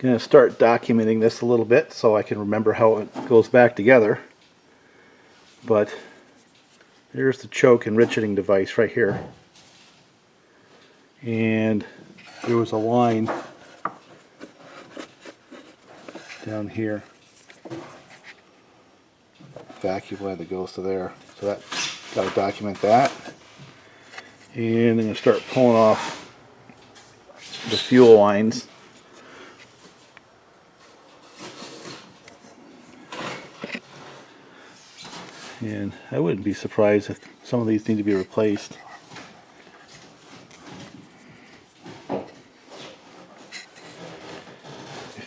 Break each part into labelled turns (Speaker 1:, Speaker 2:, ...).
Speaker 1: going to start documenting this a little bit so I can remember how it goes back together. But here's the choke and richeting device right here. And there was a line down here, vacuum line that goes to there. So that got to document that. And I'm going to start pulling off the fuel lines. And I wouldn't be surprised if some of these need to be replaced.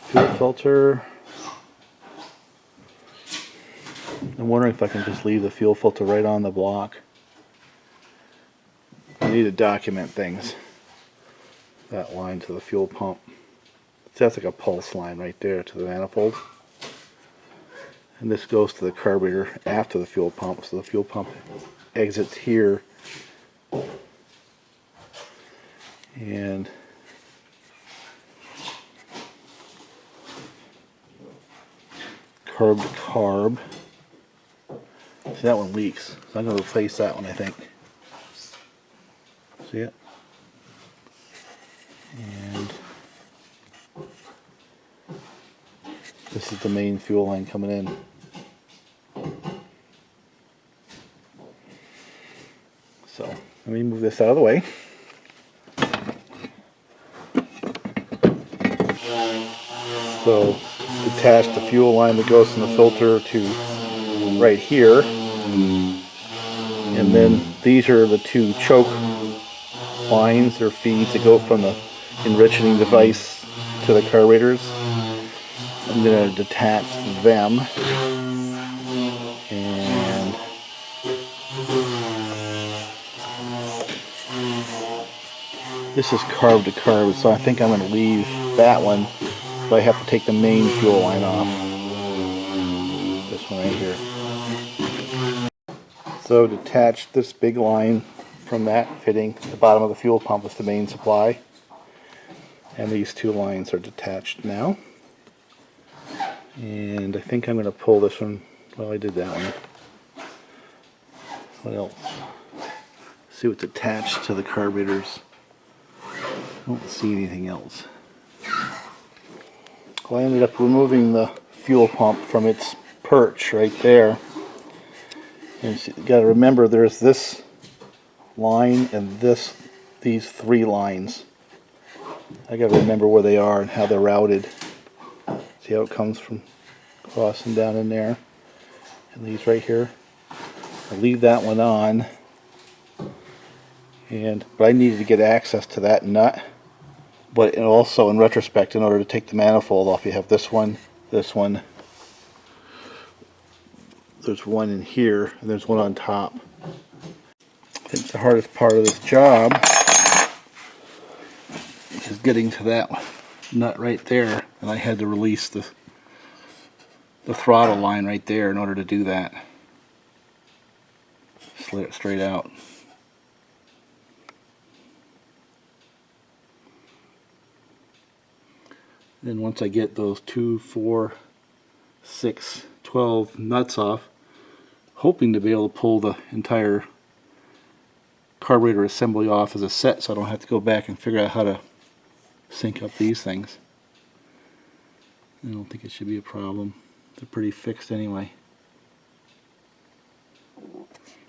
Speaker 1: Fuel filter. I'm wondering if I can just leave the fuel filter right on the block. I need to document things. That line to the fuel pump. So that's like a pulse line right there to the manifold. And this goes to the carburetor after the fuel pump, so the fuel pump exits here. And carb to carb. See, that one leaks, so I'm going to replace that one, I think. See it? And this is the main fuel line coming in. So let me move this out of the way. So detach the fuel line that goes from the filter to right here. And then these are the two choke lines or feeds that go from the enriching device to the carburetors. I'm going to detach them. And this is carb to carb, so I think I'm going to leave that one, but I have to take the main fuel line off. This one right here. So detach this big line from that fitting. The bottom of the fuel pump is the main supply. And these two lines are detached now. And I think I'm going to pull this one. Well, I did that one. What else? See what's attached to the carburetors. I don't see anything else. Well, I ended up removing the fuel pump from its perch right there. And you got to remember there's this line and these three lines. I got to remember where they are and how they're routed. See how it comes from crossing down in there. And these right here. I'll leave that one on. But I needed to get access to that nut. But also in retrospect, in order to take the manifold off, you have this one. There's one in here, and there's one on top. I think the hardest part of this job is getting to that nut right there, and I had to release the throttle line right there in order to do that. Slid it straight out. Then once I get those 2, 4, 6, 12 nuts off, hoping to be able to pull the entire carburetor assembly off as a set so I don't have to go back and figure out how to sync up these things. I don't think it should be a problem. They're pretty fixed anyway.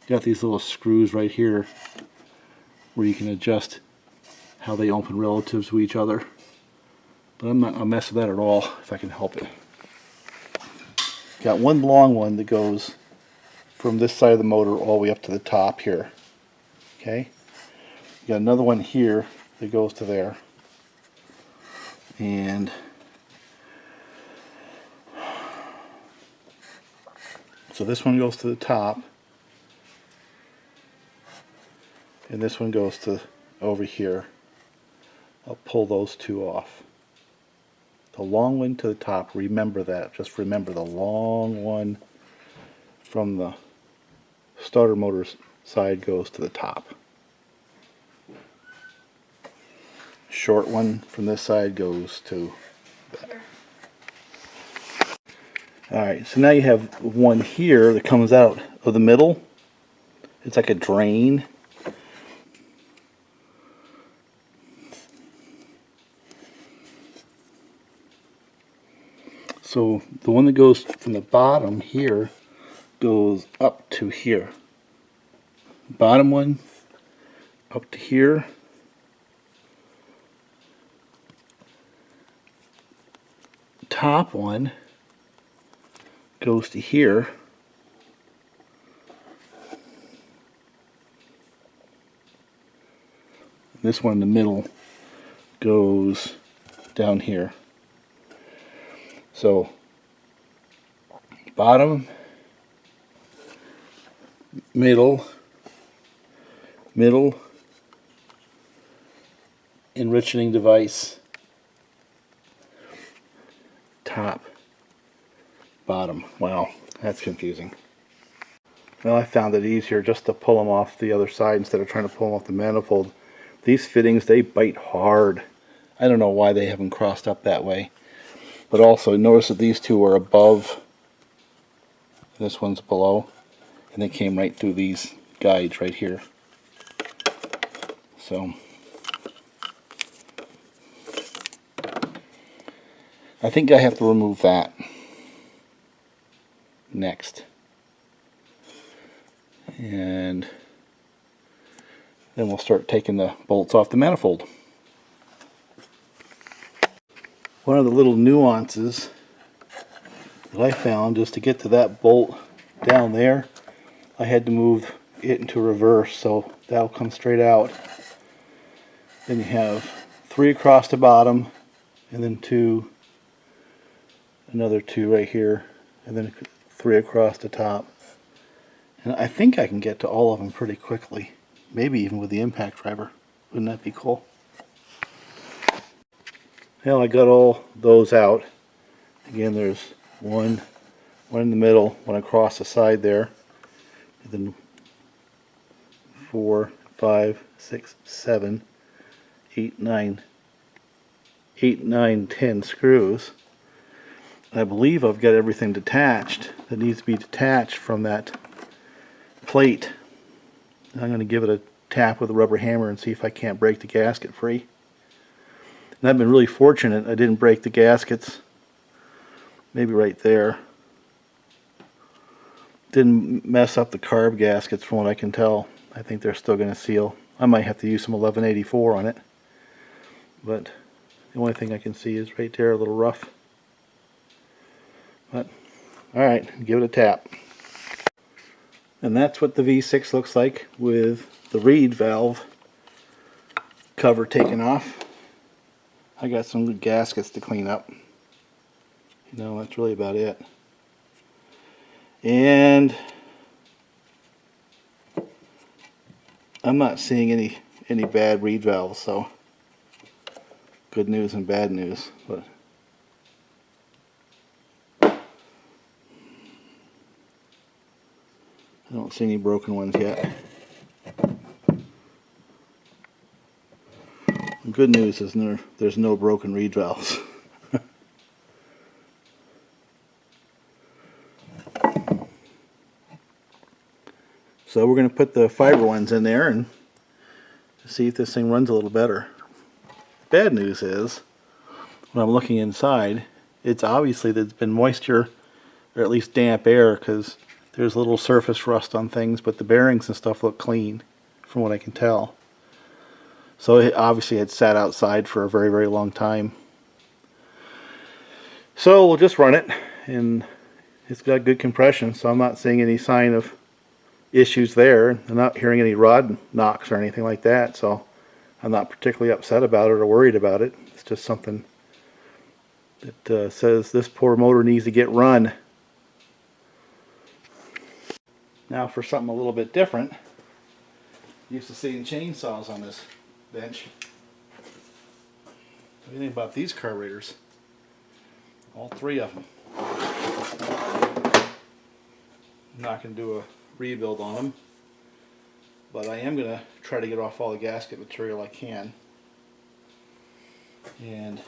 Speaker 1: Got these little screws right here where you can adjust how they open relative to each other. But I'm not going to mess with that at all if I can help it. Got one long one that goes from this side of the motor all the way up to the top here. Okay? Got another one here that goes to there. And so this one goes to the top. And this one goes to over here. I'll pull those two off. The long one to the top, remember that. Just remember the long one from the starter motor side goes to the top. Short one from this side goes to back. Alright, so now you have one here that comes out of the middle. It's like a drain. So the one that goes from the bottom here goes up to here. Bottom one up to here. Top one goes to here. This one in the middle goes down here. So bottom, middle, enriching device, top, bottom. Wow, that's confusing. Well, I found it easier just to pull them off the other side instead of trying to pull them off the manifold. These fittings, they bite hard. I don't know why they haven't crossed up that way. But also notice that these two are above, this one's below, and they came right through these guides right here. So I think I have to remove that next. And then we'll start taking the bolts off the manifold. One of the little nuances that I found is to get to that bolt down there, I had to move it into reverse, so that'll come straight out. Then you have 3 across the bottom, and then 2, another 2 right here, and then 3 across the top. And I think I can get to all of them pretty quickly, maybe even with the impact driver. Wouldn't that be cool? Well, I got all those out. Again, there's one in the middle, one across the side there, and then 4, 5, 6, 7, 8, 9, 10 screws. I believe I've got everything detached that needs to be detached from that plate. I'm going to give it a tap with a rubber hammer and see if I can't break the gasket free. And I've been really fortunate I didn't break the gaskets. Maybe right there. Didn't mess up the carb gaskets from what I can tell. I think they're still going to seal. I might have to use some 1184 on it. But the only thing I can see is right there, a little rough. But, alright, give it a tap. And that's what the V6 looks like with the reed valve cover taken off. I got some good gaskets to clean up. You know, that's really about it. And I'm not seeing any bad reed valves, so good news and bad news. But I don't see any broken ones yet. The good news is there's no broken reed valves. So we're going to put the fiber ones in there and see if this thing runs a little better. Bad news is, when I'm looking inside, it's obviously there's been moisture, or at least damp air, because there's a little surface rust on things, but the bearings and stuff look clean, from what I can tell. So it obviously had sat outside for a very, very long time. So we'll just run it, and it's got good compression, so I'm not seeing any sign of issues there. I'm not hearing any rod knocks or anything like that, so I'm not particularly upset about it or worried about it. It's just something that says this poor motor needs to get run. Now for something a little bit different. Used to seeing chainsaws on this bench. What do you think about these carburetors? All 3 of them. I'm not going to do a rebuild on them, but I am going to try to get off all the gasket material I can. And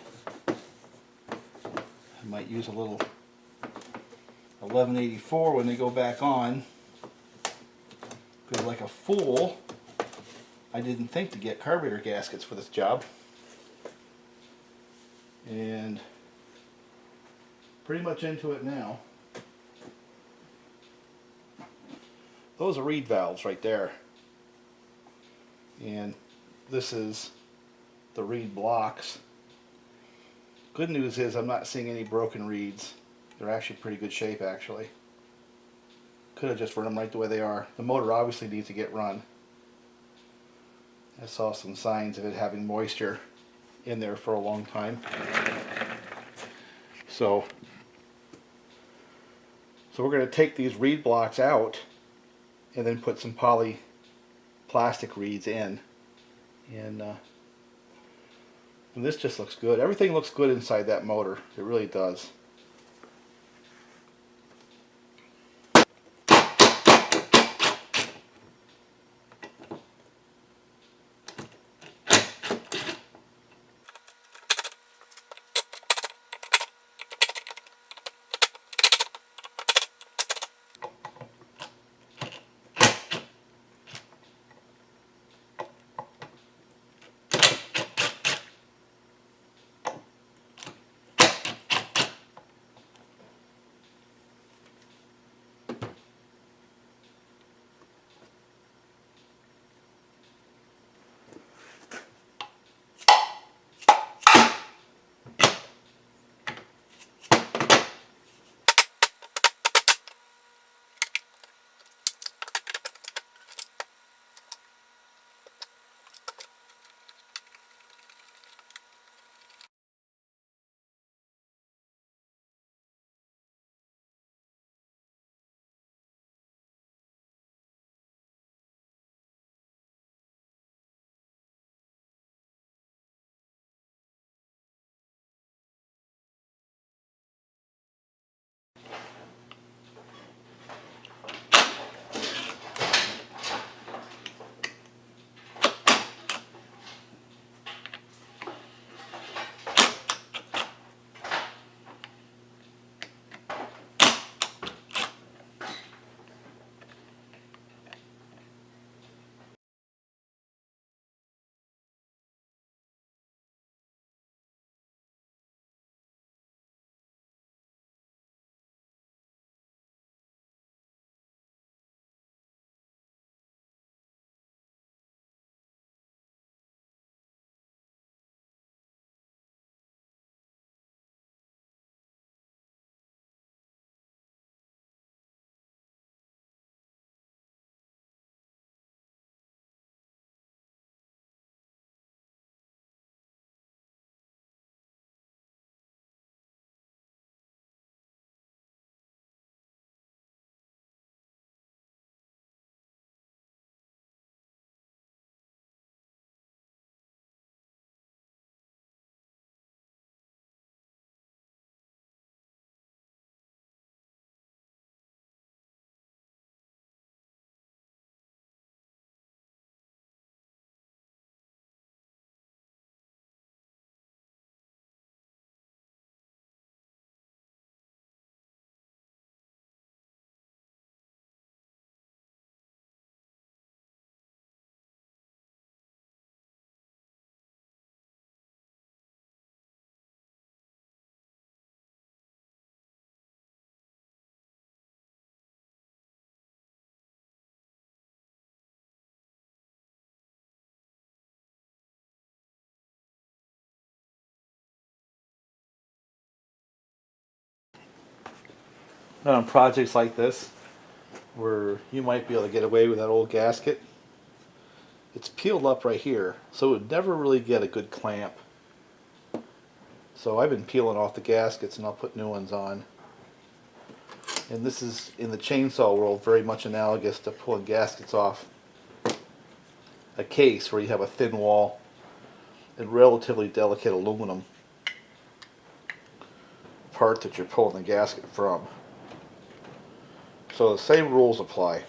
Speaker 1: might use a little 1184 when they go back on. Because like a fool, I didn't think to get carburetor gaskets for this job. And pretty much into it now. Those are reed valves right there. And this is the reed blocks. Good news is I'm not seeing any broken reeds. They're actually pretty good shape actually. Could have just run them right the way they are. The motor obviously needs to get run. I saw some signs of it having moisture in there for a long time. So we're going to take these reed blocks out and then put some poly plastic reeds in. And this just looks good. Everything looks good inside that motor. It really does. On projects like this, where you might be able to get away with that old gasket, it's peeled up right here, so it would never really get a good clamp. So I've been peeling off the gaskets and I'll put new ones on. And this is, in the chainsaw world, very much analogous to pulling gaskets off a case where you have a thin wall and relatively delicate aluminum part that you're pulling the gasket from. So the same rules apply.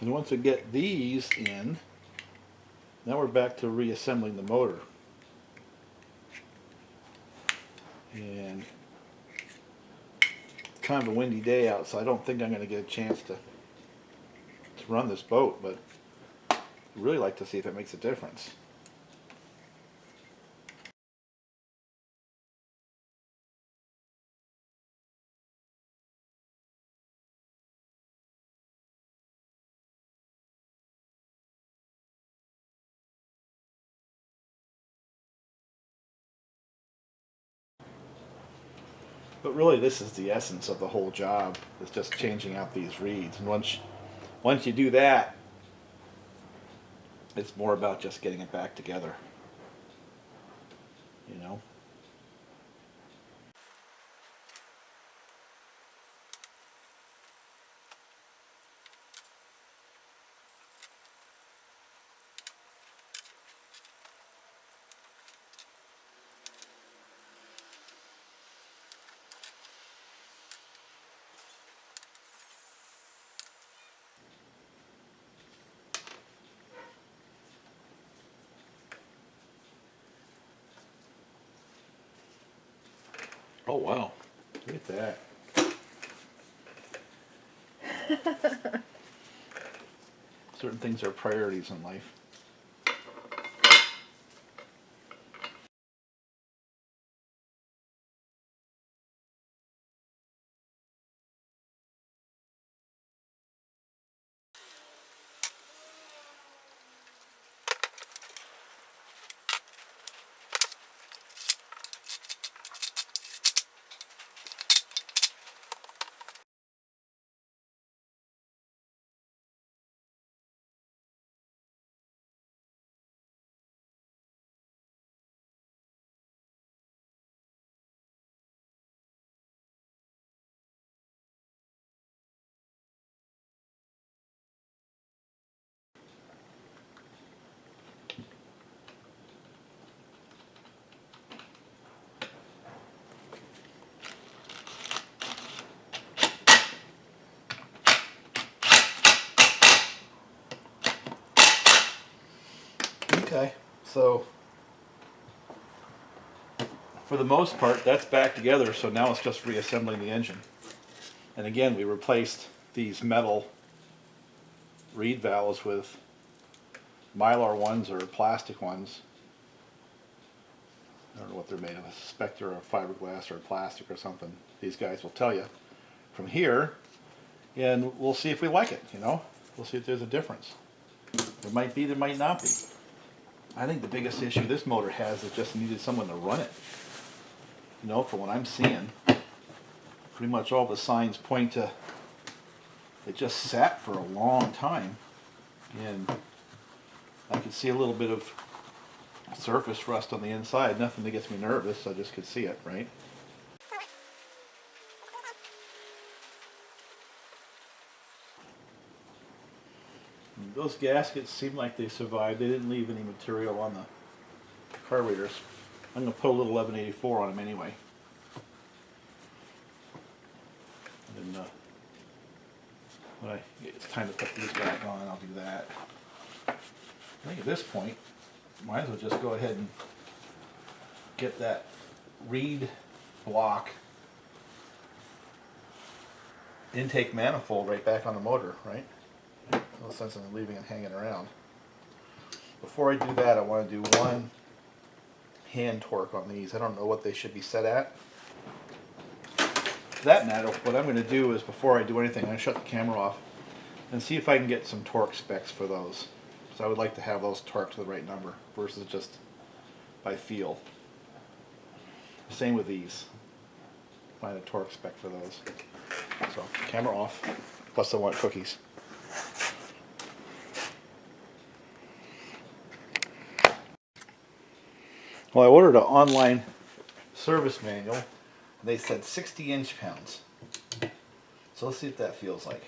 Speaker 1: And once we get these in, now we're back to reassembling the motor. And it's kind of a windy day out, so I don't think I'm going to get a chance to run this boat, but I'd really like to see if it makes a difference. But really, this is the essence of the whole job. It's just changing out these reeds. And once you do that, it's more about just getting it back together. You know? Oh wow, look at that. Certain things are priorities in life. Okay, so for the most part, that's back together, so now it's just reassembling the engine. And again, we replaced these metal reed valves with Mylar ones or plastic ones. I don't know what they're made of, a Spectre or fiberglass or plastic or something. These guys will tell you from here, and we'll see if we like it, you know? We'll see if there's a difference. There might be, there might not be. I think the biggest issue this motor has is just needed someone to run it. You know, from what I'm seeing, pretty much all the signs point to it just sat for a long time. And I could see a little bit of surface rust on the inside. Nothing that gets me nervous, I just could see it, right? And those gaskets seem like they survived. They didn't leave any material on the carburetors. I'm going to put a little 1184 on them anyway. And then when it's time to put these back on, I'll do that. I think at this point, might as well just go ahead and get that reed block intake manifold right back on the motor, right? No sense in leaving it hanging around. Before I do that, I want to do one hand torque on these. I don't know what they should be set at. For that matter, what I'm going to do is before I do anything, I'm going to shut the camera off and see if I can get some torque specs for those. So I would like to have those torqued to the right number versus just by feel. Same with these. Find a torque spec for those. So camera off. Plus I want cookies. Well, I ordered an online service manual. And they said 60 inch-pounds. So let's see what that feels like.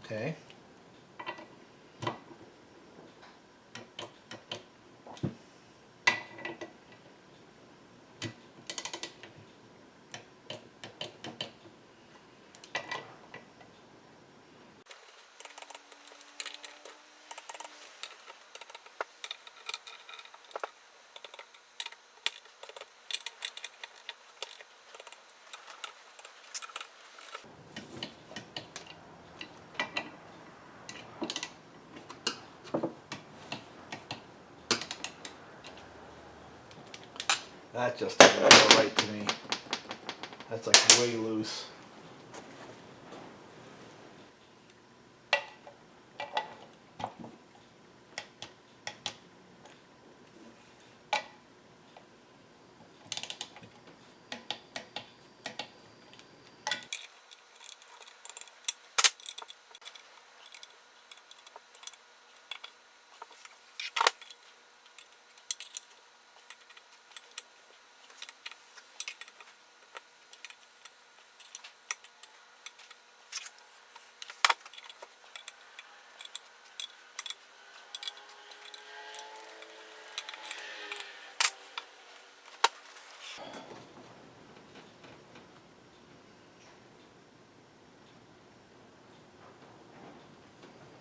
Speaker 1: Okay. That just doesn't feel right to me. That's like way loose.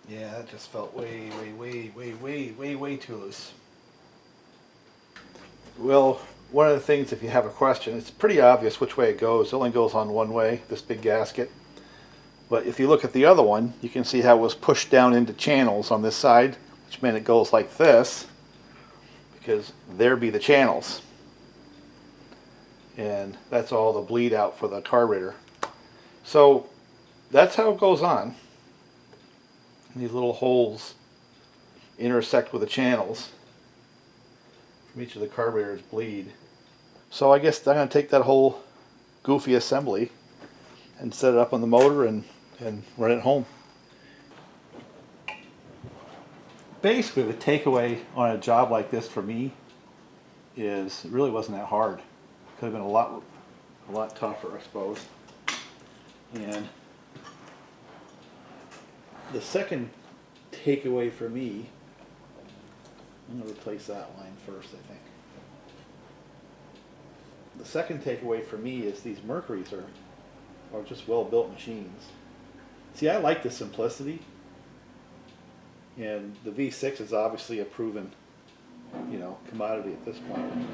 Speaker 1: Yeah, that just felt way too loose. Well, one of the things, if you have a question, it's pretty obvious which way it goes. It only goes on one way, this big gasket. But if you look at the other one, you can see how it was pushed down into channels on this side, which meant it goes like this, because there be the channels. And that's all the bleed out for the carburetor. So that's how it goes on. And these little holes intersect with the channels from each of the carburetors bleed. So I guess I'm going to take that whole goofy assembly and set it up on the motor and run it home. Basically, the takeaway on a job like this for me is it really wasn't that hard. Could have been a lot tougher, I suppose. And the second takeaway for me, I'm going to replace that line first, I think. The second takeaway for me is these Mercuries are just well-built machines. See, I like the simplicity, and the V6 is obviously a proven, commodity at this point.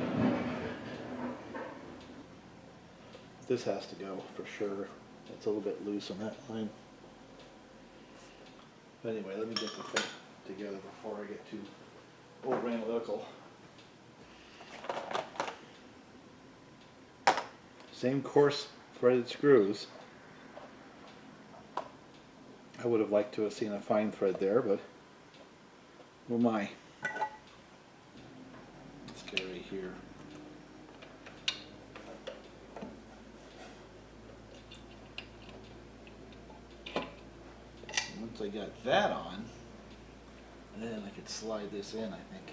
Speaker 1: This has to go for sure. It's a little bit loose on that line. But anyway, let me get the thing together before I get too over analytical. Same coarse threaded screws. I would have liked to have seen a fine thread there, but oh my. Let's get right here. Once I got that on, then I could slide this in, I think.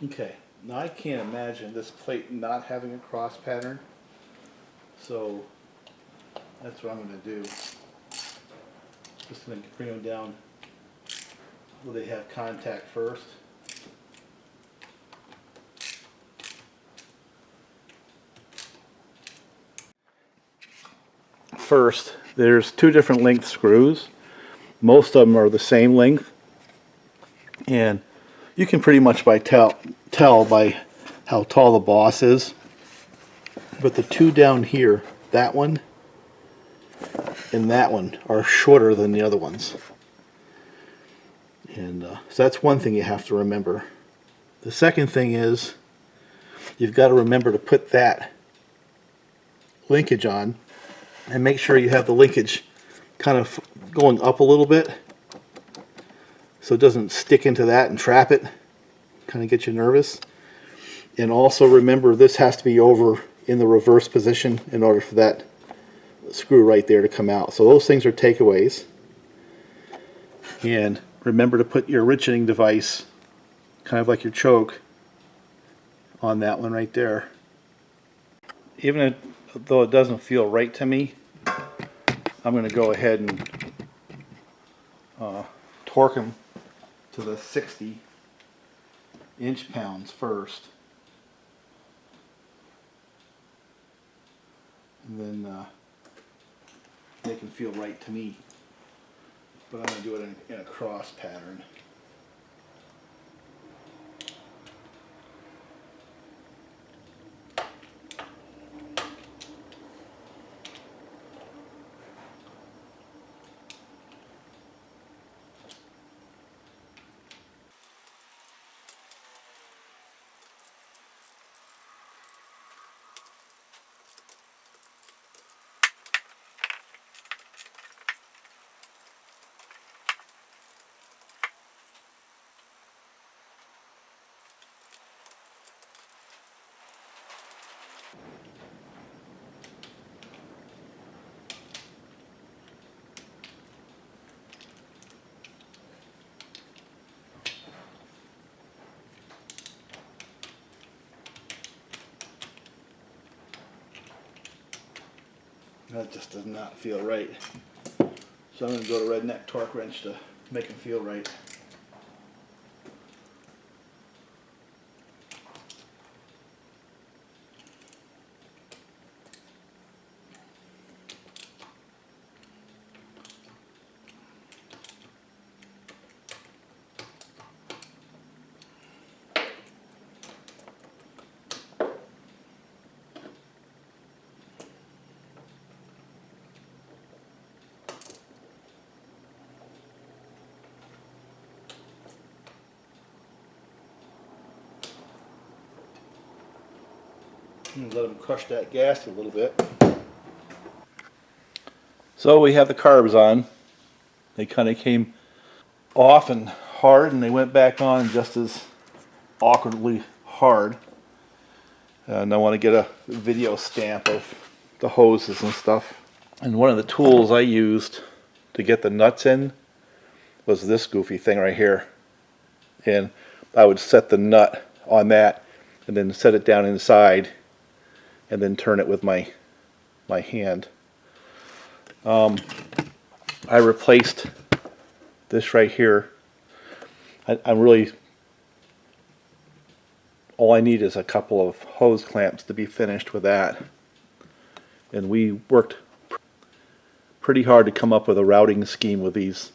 Speaker 1: Okay, now I can't imagine this plate not having a cross pattern, so that's what I'm going to do. Just going to bring them down where they have contact first. First, there's two different length screws. Most of them are the same length, and you can pretty much tell by how tall the boss is. But the two down here, that one and that one, are shorter than the other ones. And so that's one thing you have to remember. The second thing is you've got to remember to put that linkage on and make sure you have the linkage kind of going up a little bit so it doesn't stick into that and trap it. Kind of get you nervous. And also remember, this has to be over in the reverse position in order for that screw right there to come out. So those things are takeaways. And remember to put your richening device, kind of like your choke, on that one right there. Even though it doesn't feel right to me, I'm going to go ahead and torque them to the 60 inch-pounds first. And then they can feel right to me. But I'm going to do it in a cross pattern. That just does not feel right. So I'm going to go to redneck torque wrench to make them feel right. And let them crush that gas a little bit. So we have the carbs on. They kind of came off and hard, and they went back on just as awkwardly hard. And I want to get a video stamp of the hoses and stuff. And one of the tools I used to get the nuts in was this goofy thing right here. And I would set the nut on that and then set it down inside and then turn it with my hand. I replaced this right here. I'm really, all I need is a couple of hose clamps to be finished with that. And we worked pretty hard to come up with a routing scheme with these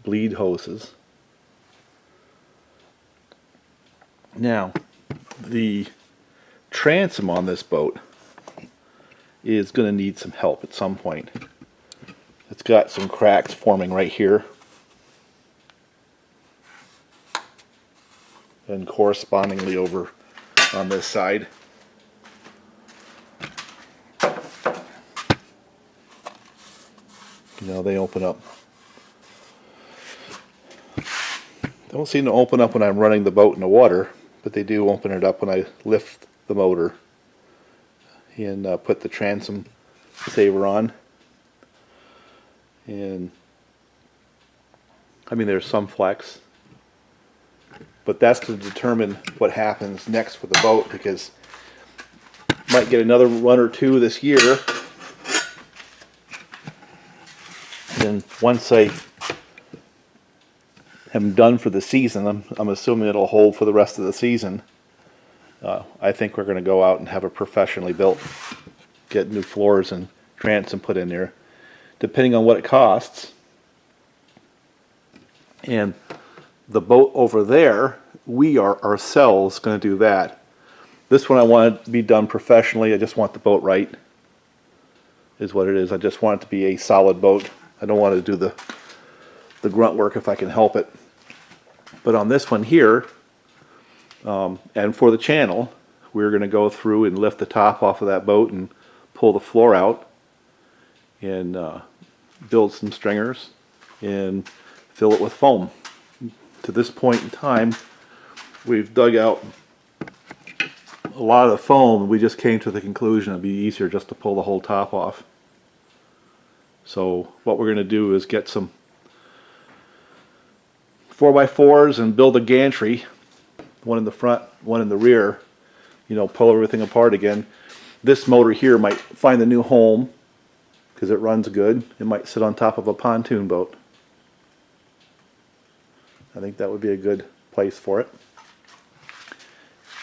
Speaker 1: bleed hoses. Now, the transom on this boat is going to need some help at some point. It's got some cracks forming right here, and correspondingly over on this side. You know, they open up. They don't seem to open up when I'm running the boat in the water, but they do open it up when I lift the motor and put the transom saver on. And I mean, there's some flex, but that's to determine what happens next with the boat, because might get another run or two this year. And once I am done for the season, I'm assuming it'll hold for the rest of the season. I think we're going to go out and have a professionally built, get new floors and transom put in there, depending on what it costs. And the boat over there, we are ourselves going to do that. This one I want it to be done professionally. I just want the boat right, is what it is. I just want it to be a solid boat. I don't want to do the grunt work if I can help it. But on this one here, and for the channel, we're going to go through and lift the top off of that boat and pull the floor out and build some stringers and fill it with foam. To this point in time, we've dug out a lot of the foam, we just came to the conclusion it'd be easier just to pull the whole top off. So what we're going to do is get some 4x4s and build a gantry, one in the front, one in the rear, you know, pull everything apart again. This motor here might find a new home because it runs good. It might sit on top of a pontoon boat. I think that would be a good place for it.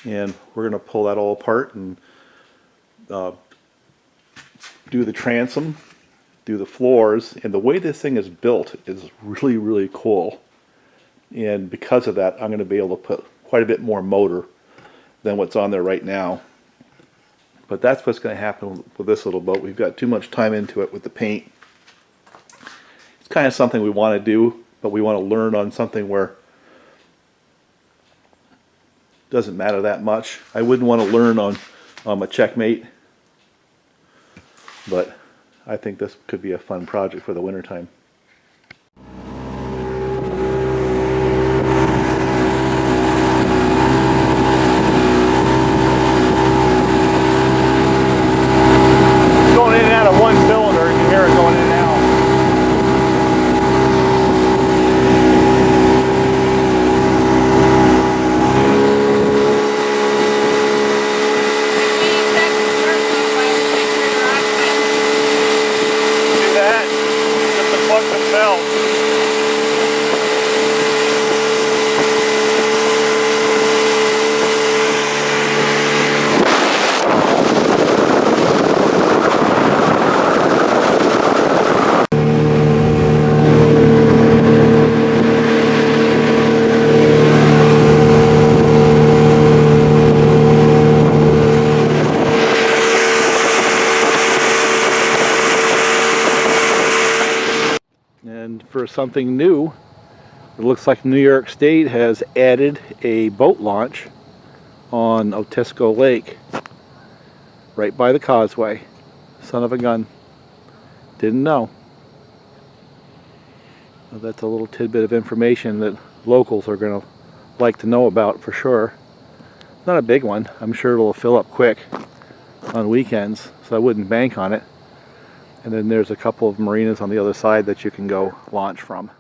Speaker 1: And we're going to pull that all apart and do the transom, do the floors. And the way this thing is built is really, really cool. And because of that, I'm going to be able to put quite a bit more motor than what's on there right now. But that's what's going to happen with this little boat. We've got too much time into it with the paint. It's kind of something we want to do, but we want to learn on something where it doesn't matter that much. I wouldn't want to learn on a checkmate, but I think this could be a fun project for the wintertime. And for something new, it looks like New York State has added a boat launch on Otisco Lake, right by the causeway. Son of a gun. Didn't know. Well, that's a little tidbit of information that locals are going to like to know about for sure. Not a big one. I'm sure it'll fill up quick on weekends, so I wouldn't bank on it. And then there's a couple of marinas on the other side that you can go launch from.